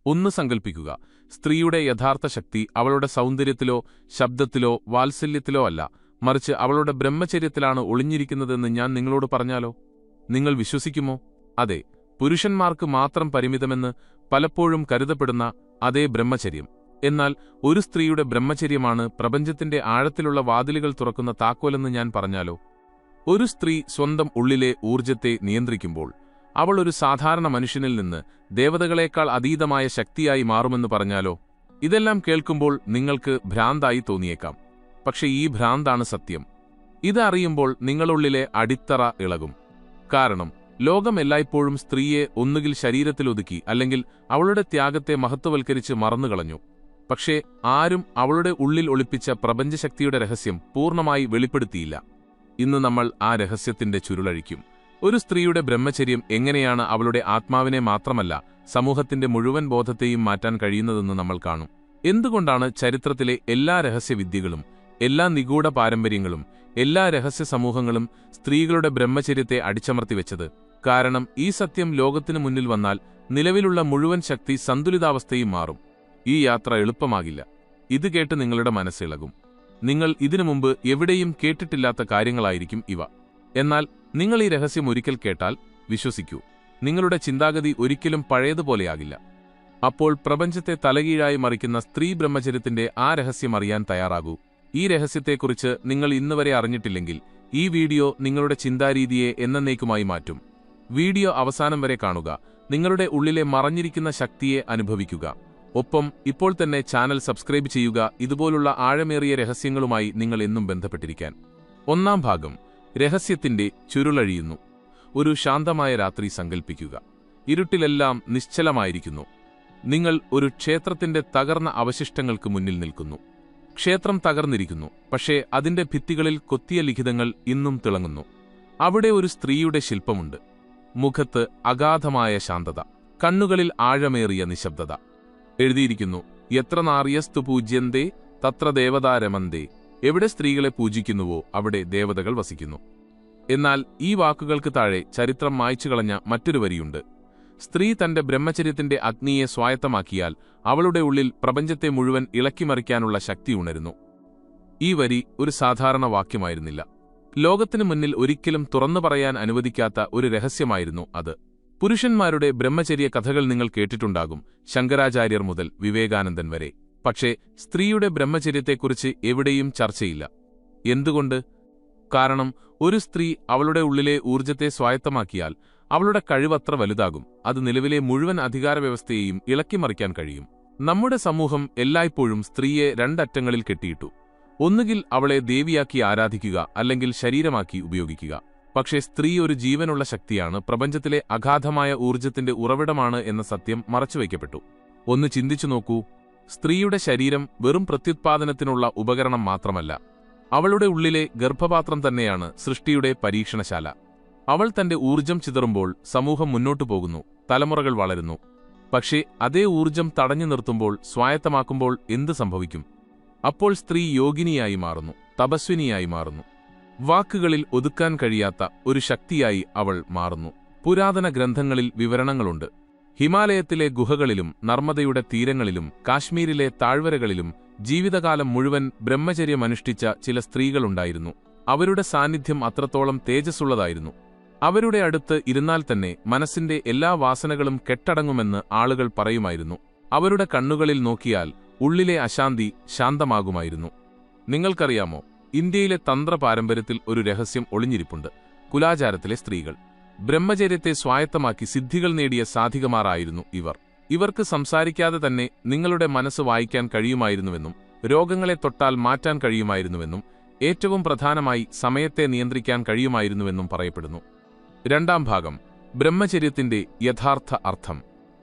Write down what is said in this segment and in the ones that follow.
ഒന്ന് സങ്കൽപ്പിക്കുക, സ്ത്രീയുടെ യഥാർത്ഥ ശക്തി അവളുടെ സൗന്ദര്യത്തിലോ ശബ്ദത്തിലോ വാത്സല്യത്തിലോ അല്ല, മറിച്ച് അവളുടെ ബ്രഹ്മചര്യത്തിലാണ് ഒളിഞ്ഞിരിക്കുന്നതെന്ന് ഞാൻ നിങ്ങളോട് പറഞ്ഞാലോ? നിങ്ങൾ വിശ്വസിക്കുമോ? അതെ, പുരുഷന്മാർക്ക് മാത്രം പരിമിതമെന്ന് പലപ്പോഴും കരുതപ്പെടുന്ന അതേ ബ്രഹ്മചര്യം. എന്നാൽ ഒരു സ്ത്രീയുടെ ബ്രഹ്മചര്യമാണ് പ്രപഞ്ചത്തിന്റെ ആഴത്തിലുള്ള വാതിലുകൾ തുറക്കുന്ന താക്കോലെന്ന് ഞാൻ പറഞ്ഞാലോ? ഒരു സ്ത്രീ സ്വന്തം ഉള്ളിലെ ഊർജ്ജത്തെ നിയന്ത്രിക്കുമ്പോൾ അവൾ ഒരു സാധാരണ മനുഷ്യനിൽ നിന്ന് ദേവതകളേക്കാൾ അതീതമായ ശക്തിയായി മാറുമെന്ന് പറഞ്ഞാലോ? ഇതെല്ലാം കേൾക്കുമ്പോൾ നിങ്ങൾക്ക് ഭ്രാന്തായി തോന്നിയേക്കാം. പക്ഷെ ഈ ഭ്രാന്താണ് സത്യം. ഇതറിയുമ്പോൾ നിങ്ങളുള്ളിലെ അടിത്തറ ഇളകും. കാരണം ലോകം എല്ലായ്പ്പോഴും സ്ത്രീയെ ഒന്നുകിൽ ശരീരത്തിലൊതുക്കി അല്ലെങ്കിൽ അവളുടെ ത്യാഗത്തെ മഹത്വവൽക്കരിച്ച് മറന്നുകളഞ്ഞു. പക്ഷേ ആരും അവളുടെ ഉള്ളിൽ ഒളിപ്പിച്ച പ്രപഞ്ചശക്തിയുടെ രഹസ്യം പൂർണ്ണമായി വെളിപ്പെടുത്തിയില്ല. ഇന്ന് നമ്മൾ ആ രഹസ്യത്തിന്റെ ചുരുളഴിക്കും. ഒരു സ്ത്രീയുടെ ബ്രഹ്മചര്യം എങ്ങനെയാണ് അവളുടെ ആത്മാവിനെ മാത്രമല്ല സമൂഹത്തിന്റെ മുഴുവൻ ബോധത്തെയും മാറ്റാൻ കഴിയുന്നതെന്ന് നമ്മൾ കാണും. എന്തുകൊണ്ടാണ് ചരിത്രത്തിലെ എല്ലാ രഹസ്യവിദ്യകളും, എല്ലാ നിഗൂഢ പാരമ്പര്യങ്ങളും, എല്ലാ രഹസ്യ സമൂഹങ്ങളും സ്ത്രീകളുടെ ബ്രഹ്മചര്യത്തെ അടിച്ചമർത്തിവെച്ചത്? കാരണം ഈ സത്യം ലോകത്തിനു മുന്നിൽ വന്നാൽ നിലവിലുള്ള മുഴുവൻ ശക്തി സന്തുലിതാവസ്ഥയും മാറും. ഈ യാത്ര എളുപ്പമാകില്ല. ഇത് കേട്ട് നിങ്ങളുടെ മനസ്സിളകും. നിങ്ങൾ ഇതിനു മുമ്പ് എവിടെയും കേട്ടിട്ടില്ലാത്ത കാര്യങ്ങളായിരിക്കും ഇവ. എന്നാൽ നിങ്ങൾ ഈ രഹസ്യം ഒരിക്കൽ കേട്ടാൽ വിശ്വസിക്കൂ, നിങ്ങളുടെ ചിന്താഗതി ഒരിക്കലും പഴയതുപോലെയാകില്ല. അപ്പോൾ പ്രപഞ്ചത്തെ തലകീഴായി മറിക്കുന്ന സ്ത്രീ ബ്രഹ്മചര്യത്തിന്റെ ആ രഹസ്യം അറിയാൻ തയ്യാറാകൂ. ഈ രഹസ്യത്തെക്കുറിച്ച് നിങ്ങൾ ഇന്നുവരെ അറിഞ്ഞിട്ടില്ലെങ്കിൽ ഈ വീഡിയോ നിങ്ങളുടെ ചിന്താരീതിയെ എന്നേക്കുമായി മാറ്റും. വീഡിയോ അവസാനം വരെ കാണുക, നിങ്ങളുടെ ഉള്ളിലെ മറഞ്ഞിരിക്കുന്ന ശക്തിയെ അനുഭവിക്കുക. ഒപ്പം ഇപ്പോൾ തന്നെ ചാനൽ സബ്സ്ക്രൈബ് ചെയ്യുക, ഇതുപോലുള്ള ആഴമേറിയ രഹസ്യങ്ങളുമായി നിങ്ങൾ എന്നും ബന്ധപ്പെട്ടിരിക്കാൻ. ഒന്നാം ഭാഗം, രഹസ്യത്തിന്റെ ചുരുളഴിയുന്നു. ഒരു ശാന്തമായ രാത്രി സങ്കൽപ്പിക്കുക. ഇരുട്ടിലെല്ലാം നിശ്ചലമായിരിക്കുന്നു. നിങ്ങൾ ഒരു ക്ഷേത്രത്തിന്റെ തകർന്ന അവശിഷ്ടങ്ങൾക്ക് മുന്നിൽ നിൽക്കുന്നു. ക്ഷേത്രം തകർന്നിരിക്കുന്നു, പക്ഷേ അതിന്റെ ഭിത്തികളിൽ കൊത്തിയ ലിഖിതങ്ങൾ ഇന്നും തിളങ്ങുന്നു. അവിടെ ഒരു സ്ത്രീയുടെ ശില്പമുണ്ട്. മുഖത്ത് അഗാധമായ ശാന്തത, കണ്ണുകളിൽ ആഴമേറിയ നിശബ്ദത. എഴുതിയിരിക്കുന്നു, യത്ര നാര്യസ്തു പൂജ്യന്തേ തത്ര ദേവതാരമന്തേ. എവിടെ സ്ത്രീകളെ പൂജിക്കുന്നുവോ അവിടെ ദേവതകൾ വസിക്കുന്നു. എന്നാൽ ഈ വാക്കുകൾക്ക് താഴെ ചരിത്രം മായ്ച്ചുകളഞ്ഞ മറ്റൊരു വരിയുണ്ട്. സ്ത്രീ തന്റെ ബ്രഹ്മചര്യത്തിന്റെ അഗ്നിയെ സ്വായത്തമാക്കിയാൽ അവളുടെ ഉള്ളിൽ പ്രപഞ്ചത്തെ മുഴുവൻ ഇളക്കിമറിക്കാനുള്ള ശക്തി ഉണരുന്നു. ഈ വരി ഒരു സാധാരണ വാക്യമായിരുന്നില്ല. ലോകത്തിനു മുന്നിൽ ഒരിക്കലും തുറന്നു പറയാൻ അനുവദിക്കാത്ത ഒരു രഹസ്യമായിരുന്നു അത്. പുരുഷന്മാരുടെ ബ്രഹ്മചര്യ കഥകൾ നിങ്ങൾ കേട്ടിട്ടുണ്ടാകും, ശങ്കരാചാര്യർ മുതൽ വിവേകാനന്ദൻ വരെ. പക്ഷേ സ്ത്രീയുടെ ബ്രഹ്മചര്യത്തെക്കുറിച്ച് എവിടെയും ചർച്ചയില്ല. എന്തുകൊണ്ട്? കാരണം ഒരു സ്ത്രീ അവളുടെ ഉള്ളിലെ ഊർജ്ജത്തെ സ്വായത്തമാക്കിയാൽ അവളുടെ കഴിവത്ര വലുതാകും. അത് നിലവിലെ മുഴുവൻ അധികാരവ്യവസ്ഥയെയും ഇളക്കിമറിക്കാൻ കഴിയും. നമ്മുടെ സമൂഹം എല്ലായ്പ്പോഴും സ്ത്രീയെ രണ്ടറ്റങ്ങളിൽ കെട്ടിയിട്ടു. ഒന്നുകിൽ അവളെ ദേവിയാക്കി ആരാധിക്കുക, അല്ലെങ്കിൽ ശരീരമാക്കി ഉപയോഗിക്കുക. പക്ഷേ സ്ത്രീ ഒരു ജീവനുള്ള ശക്തിയാണ്, പ്രപഞ്ചത്തിലെ അഗാധമായ ഊർജ്ജത്തിന്റെ ഉറവിടമാണ് എന്ന സത്യം മറച്ചുവയ്ക്കപ്പെട്ടു. ഒന്ന് ചിന്തിച്ചു നോക്കൂ, സ്ത്രീയുടെ ശരീരം വെറും പ്രത്യുത്പാദനത്തിനുള്ള ഉപകരണം മാത്രമല്ല, അവളുടെ ഉള്ളിലെ ഗർഭപാത്രം തന്നെയാണ് സൃഷ്ടിയുടെ പരീക്ഷണശാല. അവൾ തന്റെ ഊർജ്ജം ചിതറുമ്പോൾ സമൂഹം മുന്നോട്ടു പോകുന്നു, തലമുറകൾ വളരുന്നു. പക്ഷേ അതേ ഊർജ്ജം തടഞ്ഞു നിർത്തുമ്പോൾ, സ്വായത്തമാക്കുമ്പോൾ എന്ത് സംഭവിക്കും? അപ്പോൾ സ്ത്രീ യോഗിനിയായി മാറുന്നു, തപസ്വിനിയായി മാറുന്നു. വാക്കുകളിൽ ഒതുക്കാൻ കഴിയാത്ത ഒരു ശക്തിയായി അവൾ മാറുന്നു. പുരാതന ഗ്രന്ഥങ്ങളിൽ വിവരണങ്ങളുണ്ട്. ഹിമാലയത്തിലെ ഗുഹകളിലും നർമ്മദയുടെ തീരങ്ങളിലും കാശ്മീരിലെ താഴ്വരകളിലും ജീവിതകാലം മുഴുവൻ ബ്രഹ്മചര്യമനുഷ്ഠിച്ച ചില സ്ത്രീകളുണ്ടായിരുന്നു. അവരുടെ സാന്നിധ്യം അത്രത്തോളം തേജസ്സുള്ളതായിരുന്നു. അവരുടെ അടുത്ത് ഇരുന്നാൽ തന്നെ മനസ്സിന്റെ എല്ലാ വാസനകളും കെട്ടടങ്ങുമെന്ന് ആളുകൾ പറയുമായിരുന്നു. അവരുടെ കണ്ണുകളിൽ നോക്കിയാൽ ഉള്ളിലെ അശാന്തി ശാന്തമാകുമായിരുന്നു. നിങ്ങൾക്കറിയാമോ, ഇന്ത്യയിലെ തന്ത്ര പാരമ്പര്യത്തിൽ ഒരു രഹസ്യം ഒളിഞ്ഞിരിപ്പുണ്ട്. കുലാചാരത്തിലെ സ്ത്രീകൾ ബ്രഹ്മചര്യത്തെ സ്വായത്തമാക്കി സിദ്ധികൾ നേടിയ സാധികമാറായിരുന്നു ഇവർ. ഇവർക്ക് സംസാരിക്കാതെ തന്നെ നിങ്ങളുടെ മനസ്സ് വായിക്കാൻ കഴിയുമായിരുന്നുവെന്നും, രോഗങ്ങളെ തൊട്ടാൽ മാറ്റാൻ കഴിയുമായിരുന്നുവെന്നും, ഏറ്റവും പ്രധാനമായി സമയത്തെ നിയന്ത്രിക്കാൻ കഴിയുമായിരുന്നുവെന്നും പറയപ്പെടുന്നു. രണ്ടാം ഭാഗം, ബ്രഹ്മചര്യത്തിന്റെ യഥാർത്ഥ അർത്ഥം.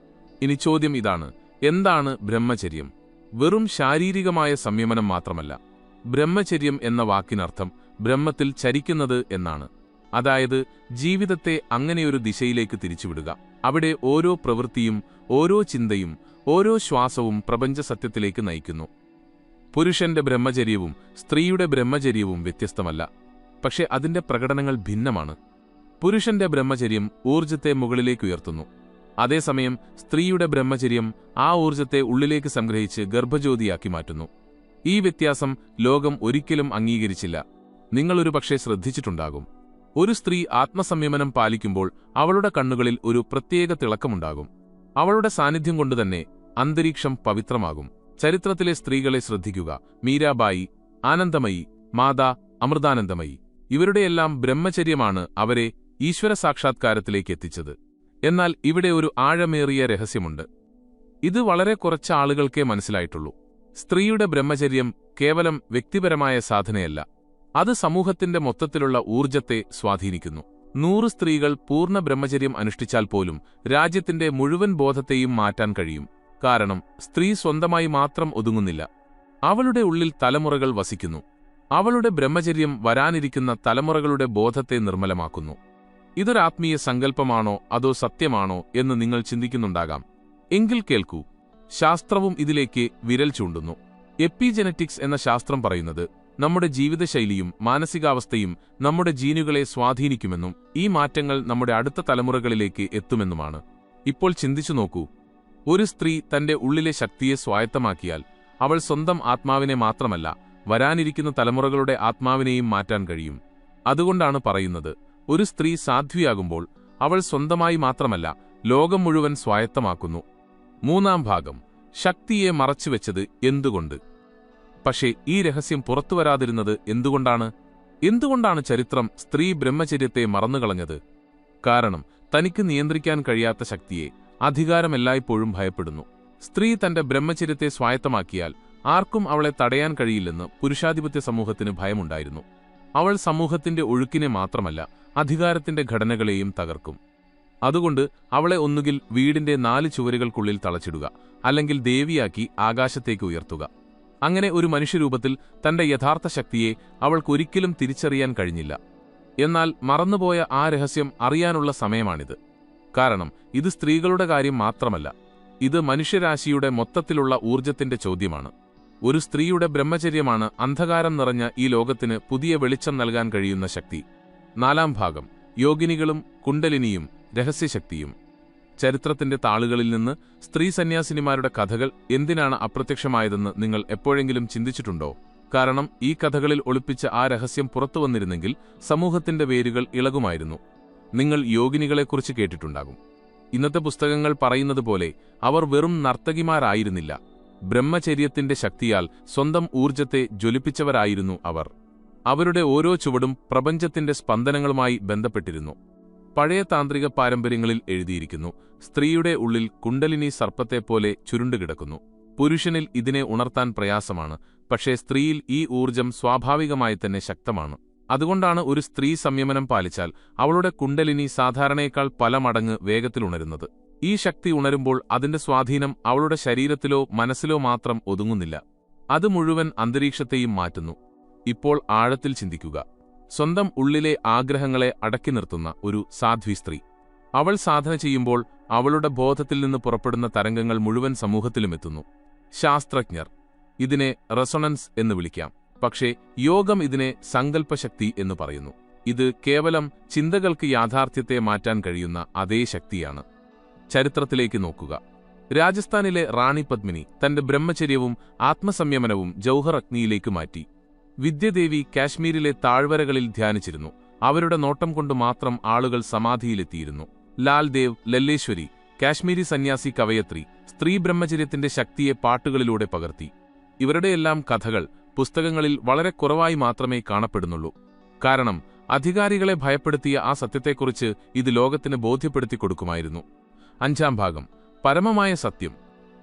ഇനി ചോദ്യം ഇതാണ്, എന്താണ് ബ്രഹ്മചര്യം? വെറും ശാരീരികമായ സംയമനം മാത്രമല്ല. ബ്രഹ്മചര്യം എന്ന വാക്കിനർത്ഥം ബ്രഹ്മത്തിൽ ചരിക്കുന്നത് എന്നാണ്. അതായത് ജീവിതത്തെ അങ്ങനെയൊരു ദിശയിലേക്ക് തിരിച്ചുവിടുക, അവിടെ ഓരോ പ്രവൃത്തിയും, ഓരോ ചിന്തയും, ഓരോ ശ്വാസവും പ്രപഞ്ചസത്യത്തിലേക്ക് നയിക്കുന്നു. പുരുഷന്റെ ബ്രഹ്മചര്യവും സ്ത്രീയുടെ ബ്രഹ്മചര്യവും വ്യത്യസ്തമല്ല, പക്ഷെ അതിന്റെ പ്രകടനങ്ങൾ ഭിന്നമാണ്. പുരുഷന്റെ ബ്രഹ്മചര്യം ഊർജ്ജത്തെ മുകളിലേക്കുയർത്തുന്നു. അതേസമയം സ്ത്രീയുടെ ബ്രഹ്മചര്യം ആ ഊർജത്തെ ഉള്ളിലേക്ക് സംഗ്രഹിച്ച് ഗർഭജ്യോതിയാക്കി മാറ്റുന്നു. ഈ വ്യത്യാസം ലോകം ഒരിക്കലും അംഗീകരിച്ചില്ല. നിങ്ങളൊരു പക്ഷേ ശ്രദ്ധിച്ചിട്ടുണ്ടാകും. ഒരു സ്ത്രീ ആത്മസംയമനം പാലിക്കുമ്പോൾ അവളുടെ കണ്ണുകളിൽ ഒരു പ്രത്യേക തിളക്കമുണ്ടാകും. അവളുടെ സാന്നിധ്യം കൊണ്ടുതന്നെ അന്തരീക്ഷം പവിത്രമാകും. ചരിത്രത്തിലെ സ്ത്രീകളെ ശ്രദ്ധിക്കുക. മീരാബായി, ആനന്ദമയി, മാതാ, അമൃതാനന്ദമയി. ഇവരുടെയെല്ലാം ബ്രഹ്മചര്യമാണ് അവരെ ഈശ്വര സാക്ഷാത്കാരത്തിലേക്ക് എത്തിച്ചത്. എന്നാൽ ഇവിടെ ഒരു ആഴമേറിയ രഹസ്യമുണ്ട്. ഇത് വളരെ കുറച്ച് ആളുകൾക്കേ മനസ്സിലായിട്ടുള്ളൂ. സ്ത്രീയുടെ ബ്രഹ്മചര്യം കേവലം വ്യക്തിപരമായ സാധനയല്ല. അത് സമൂഹത്തിന്റെ മൊത്തത്തിലുള്ള ഊർജത്തെ സ്വാധീനിക്കുന്നു. 100 സ്ത്രീകൾ പൂർണ്ണ ബ്രഹ്മചര്യം അനുഷ്ഠിച്ചാൽ പോലും രാജ്യത്തിന്റെ മുഴുവൻ ബോധത്തെയും മാറ്റാൻ കഴിയും. കാരണം സ്ത്രീ സ്വന്തമായി മാത്രം ഒതുങ്ങുന്നില്ല. അവളുടെ ഉള്ളിൽ തലമുറകൾ വസിക്കുന്നു. അവളുടെ ബ്രഹ്മചര്യം വരാനിരിക്കുന്ന തലമുറകളുടെ ബോധത്തെ നിർമ്മലമാക്കുന്നു. ഇതൊരാത്മീയ സങ്കല്പമാണോ അതോ സത്യമാണോ എന്ന് നിങ്ങൾ ചിന്തിക്കുന്നുണ്ടാകാം. എങ്കിൽ കേൾക്കൂ. ശാസ്ത്രവും ഇതിലേക്ക് വിരൽ ചൂണ്ടുന്നു. എപ്പിജെനറ്റിക്സ് എന്ന ശാസ്ത്രം പറയുന്നത് നമ്മുടെ ജീവിതശൈലിയും മാനസികാവസ്ഥയും നമ്മുടെ ജീനുകളെ സ്വാധീനിക്കുമെന്നും ഈ മാറ്റങ്ങൾ നമ്മുടെ അടുത്ത തലമുറകളിലേക്ക് എത്തുമെന്നുമാണ്. ഇപ്പോൾ ചിന്തിച്ചു നോക്കൂ. ഒരു സ്ത്രീ തന്റെ ഉള്ളിലെ ശക്തിയെ സ്വായത്തമാക്കിയാൽ അവൾ സ്വന്തം ആത്മാവിനെ മാത്രമല്ല, വരാനിരിക്കുന്ന തലമുറകളുടെ ആത്മാവിനെയും മാറ്റാൻ കഴിയും. അതുകൊണ്ടാണ് പറയുന്നത്, ഒരു സ്ത്രീ സാധ്വിയാകുമ്പോൾ അവൾ സ്വന്തമായി മാത്രമല്ല, ലോകം മുഴുവൻ സ്വായത്തമാക്കുന്നു. 3-ാം ഭാഗം. ശക്തിയെ മറച്ചുവെച്ചത് എന്തുകൊണ്ട്? പക്ഷേ ഈ രഹസ്യം പുറത്തുവരാതിരുന്നത് എന്തുകൊണ്ടാണ്? എന്തുകൊണ്ടാണ് ചരിത്രം സ്ത്രീ ബ്രഹ്മചര്യത്തെ മറന്നുകളഞ്ഞത്? കാരണം തനിക്ക് നിയന്ത്രിക്കാൻ കഴിയാത്ത ശക്തിയെ അധികാരം എല്ലായ്പ്പോഴും ഭയപ്പെടുന്നു. സ്ത്രീ തന്റെ ബ്രഹ്മചര്യത്തെ സ്വായത്തമാക്കിയാൽ ആർക്കും അവളെ തടയാൻ കഴിയില്ലെന്ന് പുരുഷാധിപത്യ സമൂഹത്തിന് ഭയമുണ്ടായിരുന്നു. അവൾ സമൂഹത്തിന്റെ ഒഴുക്കിനെ മാത്രമല്ല, അധികാരത്തിന്റെ ഘടനകളെയും തകർക്കും. അതുകൊണ്ട് അവളെ ഒന്നുകിൽ വീടിന്റെ 4 ചുവരുകൾക്കുള്ളിൽ തളച്ചിടുക, അല്ലെങ്കിൽ ദേവിയാക്കി ആകാശത്തേക്ക് ഉയർത്തുക. അങ്ങനെ ഒരു മനുഷ്യരൂപത്തിൽ തന്റെ യഥാർത്ഥ ശക്തിയെ അവൾക്കൊരിക്കലും തിരിച്ചറിയാൻ കഴിഞ്ഞില്ല. എന്നാൽ മറന്നുപോയ ആ രഹസ്യം അറിയാനുള്ള സമയമാണിത്. കാരണം ഇത് സ്ത്രീകളുടെ കാര്യം മാത്രമല്ല, ഇത് മനുഷ്യരാശിയുടെ മൊത്തത്തിലുള്ള ഊർജത്തിന്റെ ചോദ്യമാണ്. ഒരു സ്ത്രീയുടെ ബ്രഹ്മചര്യമാണ് അന്ധകാരം നിറഞ്ഞ ഈ ലോകത്തിന് പുതിയ വെളിച്ചം നൽകാൻ കഴിയുന്ന ശക്തി. 4-ാം ഭാഗം. യോഗിനികളും കുണ്ടലിനിയും രഹസ്യശക്തിയും. ചരിത്രത്തിന്റെ താളുകളിൽ നിന്ന് സ്ത്രീ സന്യാസിനിമാരുടെ കഥകൾ എന്തിനാണ് അപ്രത്യക്ഷമായതെന്ന് നിങ്ങൾ എപ്പോഴെങ്കിലും ചിന്തിച്ചിട്ടുണ്ടോ? കാരണം ഈ കഥകളിൽ ഒളിപ്പിച്ച ആ രഹസ്യം പുറത്തുവന്നിരുന്നെങ്കിൽ സമൂഹത്തിന്റെ വേരുകൾ ഇളകുമായിരുന്നു. നിങ്ങൾ യോഗിനികളെക്കുറിച്ച് കേട്ടിട്ടുണ്ടാകും. ഇന്നത്തെ പുസ്തകങ്ങൾ പറയുന്നത് പോലെ അവർ വെറും നർത്തകിമാരായിരുന്നില്ല. ബ്രഹ്മചര്യത്തിന്റെ ശക്തിയാൽ സ്വന്തം ഊർജത്തെ ജ്വലിപ്പിച്ചവരായിരുന്നു അവർ. അവരുടെ ഓരോ ചുവടും പ്രപഞ്ചത്തിന്റെ സ്പന്ദനങ്ങളുമായി ബന്ധപ്പെട്ടിരുന്നു. പഴയ താന്ത്രിക പാരമ്പര്യങ്ങളിൽ എഴുതിയിരിക്കുന്നു, സ്ത്രീയുടെ ഉള്ളിൽ കുണ്ടലിനി സർപ്പത്തെപ്പോലെ ചുരുണ്ടുകിടക്കുന്നു. പുരുഷനിൽ ഇതിനെ ഉണർത്താൻ പ്രയാസമാണ്, പക്ഷേ സ്ത്രീയിൽ ഈ ഊർജം സ്വാഭാവികമായി തന്നെ ശക്തമാണ്. അതുകൊണ്ടാണ് ഒരു സ്ത്രീ സംയമനം പാലിച്ചാൽ അവളുടെ കുണ്ടലിനി സാധാരണയേക്കാൾ പല മടങ്ങ് വേഗത്തിലുണരുന്നത്. ഈ ശക്തി ഉണരുമ്പോൾ അതിന്റെ സ്വാധീനം അവളുടെ ശരീരത്തിലോ മനസ്സിലോ മാത്രം ഒതുങ്ങുന്നില്ല, അത് മുഴുവൻ അന്തരീക്ഷത്തെയും മാറ്റുന്നു. ഇപ്പോൾ ആഴത്തിൽ ചിന്തിക്കുക. സ്വന്തം ഉള്ളിലെ ആഗ്രഹങ്ങളെ അടക്കി നിർത്തുന്ന ഒരു സാധ്വി സ്ത്രീ. അവൾ സാധന ചെയ്യുമ്പോൾ അവളുടെ ബോധത്തിൽ നിന്ന് പുറപ്പെടുന്ന തരംഗങ്ങൾ മുഴുവൻ സമൂഹത്തിലുമെത്തുന്നു. ശാസ്ത്രജ്ഞർ ഇതിനെ റെസൊണൻസ് എന്ന് വിളിക്കാം, പക്ഷേ യോഗം ഇതിനെ സങ്കല്പശക്തി എന്ന് പറയുന്നു. ഇത് കേവലം ചിന്തകൾക്ക് യാഥാർത്ഥ്യത്തെ മാറ്റാൻ കഴിയുന്ന അതേ ശക്തിയാണ്. ചരിത്രത്തിലേക്ക് നോക്കുക. രാജസ്ഥാനിലെ റാണി പദ്മിനി തന്റെ ബ്രഹ്മചര്യവും ആത്മസംയമനവും ജൗഹർ അഗ്നിയിലേക്ക് മാറ്റി. വിദ്യദേവി കാശ്മീരിലെ താഴ്വരകളിൽ ധ്യാനിച്ചിരുന്നു. അവരുടെ നോട്ടം കൊണ്ട് മാത്രം ആളുകൾ സമാധിയിലെത്തിയിരുന്നു. ലാൽദേവ് ലല്ലേശ്വരി, കാശ്മീരി സന്യാസി കവയത്രി, സ്ത്രീ ബ്രഹ്മചര്യത്തിന്റെ ശക്തിയെ പാട്ടുകളിലൂടെ പകർത്തി. ഇവരുടെയെല്ലാം കഥകൾ പുസ്തകങ്ങളിൽ വളരെ കുറവായി മാത്രമേ കാണപ്പെടുന്നുള്ളൂ. കാരണം അധികാരികളെ ഭയപ്പെടുത്തിയ ആ സത്യത്തെക്കുറിച്ച് ഇത് ലോകത്തിന് ബോധ്യപ്പെടുത്തി കൊടുക്കുമായിരുന്നു. 5-ാം ഭാഗം. പരമമായ സത്യം.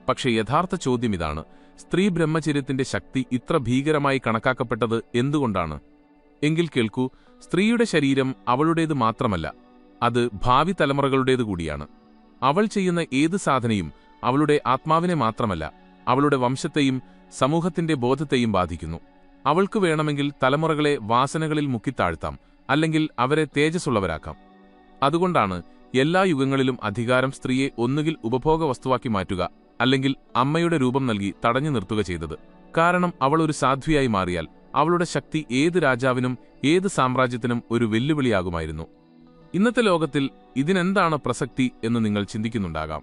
പക്ഷേ യഥാർത്ഥ ചോദ്യം ഇതാണ്: സ്ത്രീ ബ്രഹ്മചര്യത്തിന്റെ ശക്തി ഇത്ര ഭീകരമായി കണക്കാക്കപ്പെട്ടത് എന്തുകൊണ്ടാണ്? എങ്കിൽ കേൾക്കൂ. സ്ത്രീയുടെ ശരീരം അവളുടേത് മാത്രമല്ല, അത് ഭാവി തലമുറകളുടേതു കൂടിയാണ്. അവൾ ചെയ്യുന്ന ഏത് സാധനയും അവളുടെ ആത്മാവിനെ മാത്രമല്ല, അവളുടെ വംശത്തെയും സമൂഹത്തിന്റെ ബോധത്തെയും ബാധിക്കുന്നു. അവൾക്ക് വേണമെങ്കിൽ തലമുറകളെ വാസനകളിൽ മുക്കിത്താഴ്ത്താം, അല്ലെങ്കിൽ അവരെ തേജസ്സുള്ളവരാക്കാം. അതുകൊണ്ടാണ് എല്ലാ യുഗങ്ങളിലും അധികാരം സ്ത്രീയെ ഒന്നുകിൽ ഉപഭോഗ വസ്തുവാക്കി മാറ്റുക, അല്ലെങ്കിൽ അമ്മയുടെ രൂപം നൽകി തടഞ്ഞു നിർത്തുക ചെയ്തത്. കാരണം അവൾ ഒരു സാധ്വിയായി മാറിയാൽ അവളുടെ ശക്തി ഏത് രാജാവിനും ഏത് സാമ്രാജ്യത്തിനും ഒരു വെല്ലുവിളിയാകുമായിരുന്നു. ഇന്നത്തെ ലോകത്തിൽ ഇതിനെന്താണ് പ്രസക്തി എന്ന് നിങ്ങൾ ചിന്തിക്കുന്നുണ്ടാകാം.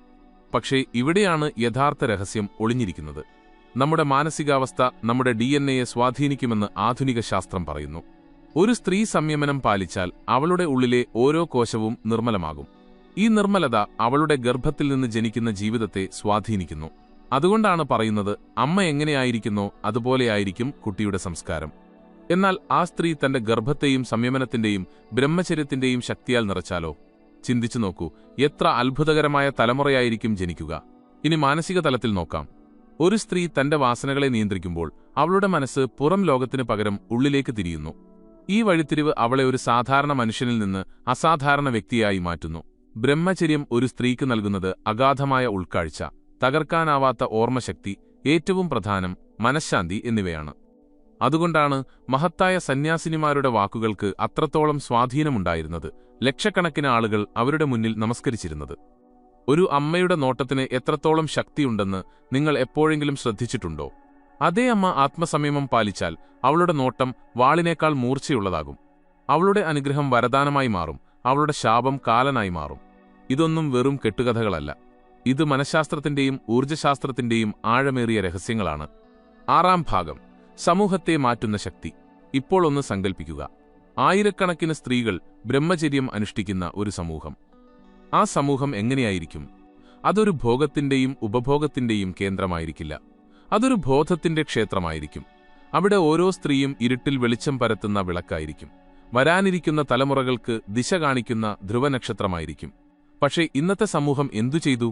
പക്ഷേ ഇവിടെയാണ് യഥാർത്ഥ രഹസ്യം ഒളിഞ്ഞിരിക്കുന്നത്. നമ്മുടെ മാനസികാവസ്ഥ നമ്മുടെ DNA സ്വാധീനിക്കുമെന്ന് ആധുനിക ശാസ്ത്രം പറയുന്നു. ഒരു സ്ത്രീ സംയമനം പാലിച്ചാൽ അവളുടെ ഉള്ളിലെ ഓരോ കോശവും നിർമ്മലമാകും. ഈ നിർമ്മലത അവളുടെ ഗർഭത്തിൽ നിന്ന് ജനിക്കുന്ന ജീവിതത്തെ സ്വാധീനിക്കുന്നു. അതുകൊണ്ടാണ് പറയുന്നത്, അമ്മ എങ്ങനെയായിരിക്കുന്നോ അതുപോലെയായിരിക്കും കുട്ടിയുടെ സംസ്കാരം. എന്നാൽ ആ സ്ത്രീ തന്റെ ഗർഭത്തെയും സംയമനത്തിന്റെയും ബ്രഹ്മചര്യത്തിന്റെയും ശക്തിയാൽ നിറച്ചാലോ? ചിന്തിച്ചു നോക്കൂ, എത്ര അത്ഭുതകരമായ തലമുറയായിരിക്കും ജനിക്കുക. ഇനി മാനസിക തലത്തിൽ നോക്കാം. ഒരു സ്ത്രീ തന്റെ വാസനകളെ നിയന്ത്രിക്കുമ്പോൾ അവളുടെ മനസ്സ് പുറം ലോകത്തിനു പകരം ഉള്ളിലേക്ക് തിരിയുന്നു. ഈ വഴിത്തിരിവ് അവളെ ഒരു സാധാരണ മനുഷ്യനിൽ നിന്ന് അസാധാരണ വ്യക്തിയായി മാറ്റുന്നു. ബ്രഹ്മചര്യം ഒരു സ്ത്രീക്ക് നൽകുന്നത് അഗാധമായ ഉൾക്കാഴ്ച, തകർക്കാനാവാത്ത ഓർമ്മശക്തി, ഏറ്റവും പ്രധാനം മനഃശാന്തി എന്നിവയാണ്. അതുകൊണ്ടാണ് മഹത്തായ സന്യാസിനിമാരുടെ വാക്കുകൾക്ക് അത്രത്തോളം സ്വാധീനമുണ്ടായിരുന്നത്. ലക്ഷക്കണക്കിന് ആളുകൾ അവരുടെ മുന്നിൽ നമസ്കരിച്ചിരുന്നത്. ഒരു അമ്മയുടെ നോട്ടത്തിന് എത്രത്തോളം ശക്തിയുണ്ടെന്ന് നിങ്ങൾ എപ്പോഴെങ്കിലും ശ്രദ്ധിച്ചിട്ടുണ്ടോ? അതേ അമ്മ ആത്മസംയമം പാലിച്ചാൽ അവളുടെ നോട്ടം വാളിനേക്കാൾ മൂർച്ചയുള്ളതാകും. അവളുടെ അനുഗ്രഹം വരദാനമായി മാറും, അവളുടെ ശാപം കാലനായി മാറും. ഇതൊന്നും വെറും കെട്ടുകഥകളല്ല. ഇത് മനഃശാസ്ത്രത്തിന്റെയും ഊർജ്ജശാസ്ത്രത്തിന്റെയും ആഴമേറിയ രഹസ്യങ്ങളാണ്. 6ാം ഭാഗം, സമൂഹത്തെ മാറ്റുന്ന ശക്തി. ഇപ്പോൾ ഒന്ന് സങ്കൽപ്പിക്കുക, ആയിരക്കണക്കിന് സ്ത്രീകൾ ബ്രഹ്മചര്യം അനുഷ്ഠിക്കുന്ന ഒരു സമൂഹം. ആ സമൂഹം എങ്ങനെയായിരിക്കും? അതൊരു ഭോഗത്തിന്റെയും ഉപഭോഗത്തിന്റെയും കേന്ദ്രമായിരിക്കില്ല. അതൊരു ബോധത്തിന്റെ ക്ഷേത്രമായിരിക്കും. അവിടെ ഓരോ സ്ത്രീയും ഇരുട്ടിൽ വെളിച്ചം പരത്തുന്ന വിളക്കായിരിക്കും. വരാനിരിക്കുന്ന തലമുറകൾക്ക് ദിശ കാണിക്കുന്ന ധ്രുവനക്ഷത്രമായിരിക്കും. പക്ഷേ ഇന്നത്തെ സമൂഹം എന്തു ചെയ്തു?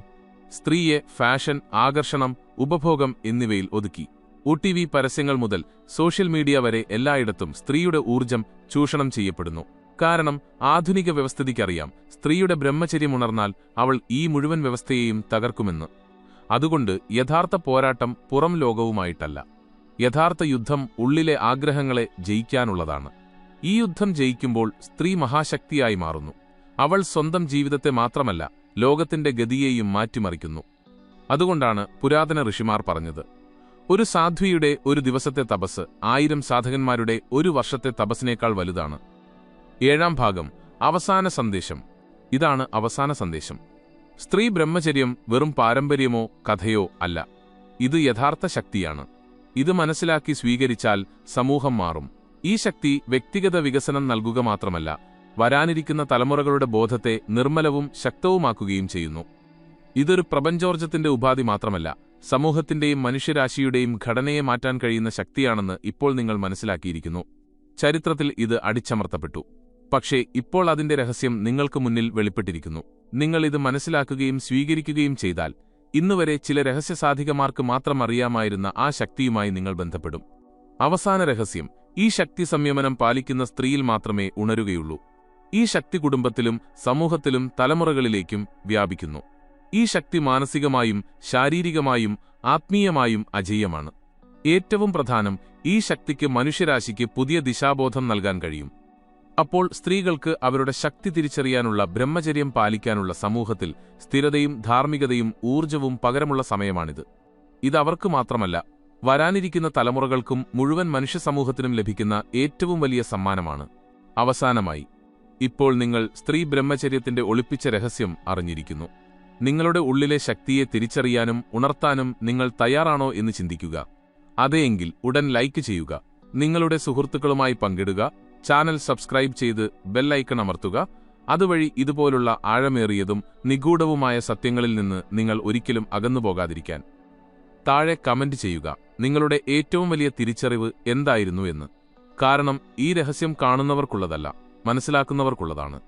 സ്ത്രീയെ ഫാഷൻ, ആകർഷണം, ഉപഭോഗം എന്നിവയിൽ ഒതുക്കി. OTV പരസ്യങ്ങൾ മുതൽ സോഷ്യൽ മീഡിയ വരെ എല്ലായിടത്തും സ്ത്രീയുടെ ഊർജ്ജം ചൂഷണം ചെയ്യപ്പെടുന്നു. കാരണം ആധുനിക വ്യവസ്ഥിതിക്കറിയാം, സ്ത്രീയുടെ ബ്രഹ്മചര്യം ഉണർന്നാൽ അവൾ ഈ മുഴുവൻ വ്യവസ്ഥയെയും തകർക്കുമെന്ന്. അതുകൊണ്ട് യഥാർത്ഥ പോരാട്ടം പുറം ലോകവുമായിട്ടല്ല. യഥാർത്ഥ യുദ്ധം ഉള്ളിലെ ആഗ്രഹങ്ങളെ ജയിക്കാനുള്ളതാണ്. ഈ യുദ്ധം ജയിക്കുമ്പോൾ സ്ത്രീ മഹാശക്തിയായി മാറുന്നു. അവൾ സ്വന്തം ജീവിതത്തെ മാത്രമല്ല, ലോകത്തിന്റെ ഗതിയെയും മാറ്റിമറിക്കുന്നു. അതുകൊണ്ടാണ് പുരാതന ഋഷിമാർ പറഞ്ഞത്, ഒരു സാധ്വിയുടെ ഒരു ദിവസത്തെ തപസ് 1000 സാധകന്മാരുടെ ഒരു വർഷത്തെ തപസ്സിനേക്കാൾ വലുതാണ്. 7ാം ഭാഗം, അവസാന സന്ദേശം. ഇതാണ് അവസാന സന്ദേശം. സ്ത്രീ ബ്രഹ്മചര്യം വെറും പാരമ്പര്യമോ കഥയോ അല്ല. ഇത് യഥാർത്ഥ ശക്തിയാണ്. ഇത് മനസ്സിലാക്കി സ്വീകരിച്ചാൽ സമൂഹം മാറും. ഈ ശക്തി വ്യക്തിഗത വികസനം നൽകുക മാത്രമല്ല, വരാനിരിക്കുന്ന തലമുറകളുടെ ബോധത്തെ നിർമ്മലവും ശക്തവുമാക്കുകയും ചെയ്യുന്നു. ഇതൊരു പ്രപഞ്ചോർജ്ജത്തിന്റെ ഉപാധി മാത്രമല്ല, സമൂഹത്തിന്റെയും മനുഷ്യരാശിയുടെയും ഘടനയെ മാറ്റാൻ കഴിയുന്ന ശക്തിയാണെന്ന് ഇപ്പോൾ നിങ്ങൾ മനസ്സിലാക്കിയിരിക്കുന്നു. ചരിത്രത്തിൽ ഇത് അടിച്ചമർത്തപ്പെട്ടു. പക്ഷേ ഇപ്പോൾ അതിന്റെ രഹസ്യം നിങ്ങൾക്ക് മുന്നിൽ വെളിപ്പെട്ടിരിക്കുന്നു. നിങ്ങൾ ഇത് മനസ്സിലാക്കുകയും സ്വീകരിക്കുകയും ചെയ്താൽ ഇന്നുവരെ ചില രഹസ്യസാധികമാർക്ക് മാത്രം അറിയാമായിരുന്ന ആ ശക്തിയുമായി നിങ്ങൾ ബന്ധപ്പെടും. അവസാന രഹസ്യം, ഈ ശക്തി സംയമനം പാലിക്കുന്ന സ്ത്രീയിൽ മാത്രമേ ഉണരുകയുള്ളൂ. ഈ ശക്തി കുടുംബത്തിലും സമൂഹത്തിലും തലമുറകളിലേക്കും വ്യാപിക്കുന്നു. ഈ ശക്തി മാനസികമായും ശാരീരികമായും ആത്മീയമായും അജയ്യമാണ്. ഏറ്റവും പ്രധാനം, ഈ ശക്തിക്ക് മനുഷ്യരാശിക്ക് പുതിയ ദിശാബോധം നൽകാൻ കഴിയും. അപ്പോൾ സ്ത്രീകൾക്ക് അവരുടെ ശക്തി തിരിച്ചറിയാനുള്ള, ബ്രഹ്മചര്യം പാലിക്കാനുള്ള സമൂഹത്തിൽ സ്ഥിരതയും ധാർമ്മികതയും ഊർജ്ജവും പകരമുള്ള സമയമാണിത്. ഇത് അവർക്ക് മാത്രമല്ല, വരാനിരിക്കുന്ന തലമുറകൾക്കും മുഴുവൻ മനുഷ്യസമൂഹത്തിനും ലഭിക്കുന്ന ഏറ്റവും വലിയ സമ്മാനമാണ്. അവസാനമായി, ഇപ്പോൾ നിങ്ങൾ സ്ത്രീ ബ്രഹ്മചര്യത്തിന്റെ ഒളിപ്പിച്ച രഹസ്യം അറിഞ്ഞിരിക്കുന്നു. നിങ്ങളുടെ ഉള്ളിലെ ശക്തിയെ തിരിച്ചറിയാനും ഉണർത്താനും നിങ്ങൾ തയ്യാറാണോ എന്ന് ചിന്തിക്കുക. അതെയെങ്കിൽ ഉടൻ ലൈക്ക് ചെയ്യുക, നിങ്ങളുടെ സുഹൃത്തുക്കളുമായി പങ്കിടുക, ചാനൽ സബ്സ്ക്രൈബ് ചെയ്ത് ബെൽ ഐക്കൺ അമർത്തുക. അതുവഴി ഇതുപോലുള്ള ആഴമേറിയതും നിഗൂഢവുമായ സത്യങ്ങളിൽ നിന്ന് നിങ്ങൾ ഒരിക്കലും അകന്നുപോകാതിരിക്കാൻ. താഴെ കമന്റ് ചെയ്യുക, നിങ്ങളുടെ ഏറ്റവും വലിയ തിരിച്ചറിവ് എന്തായിരുന്നു എന്ന്. കാരണം ഈ രഹസ്യം കാണുന്നവർക്കുള്ളതല്ല, മനസ്സിലാക്കുന്നവർക്കുള്ളതാണ്.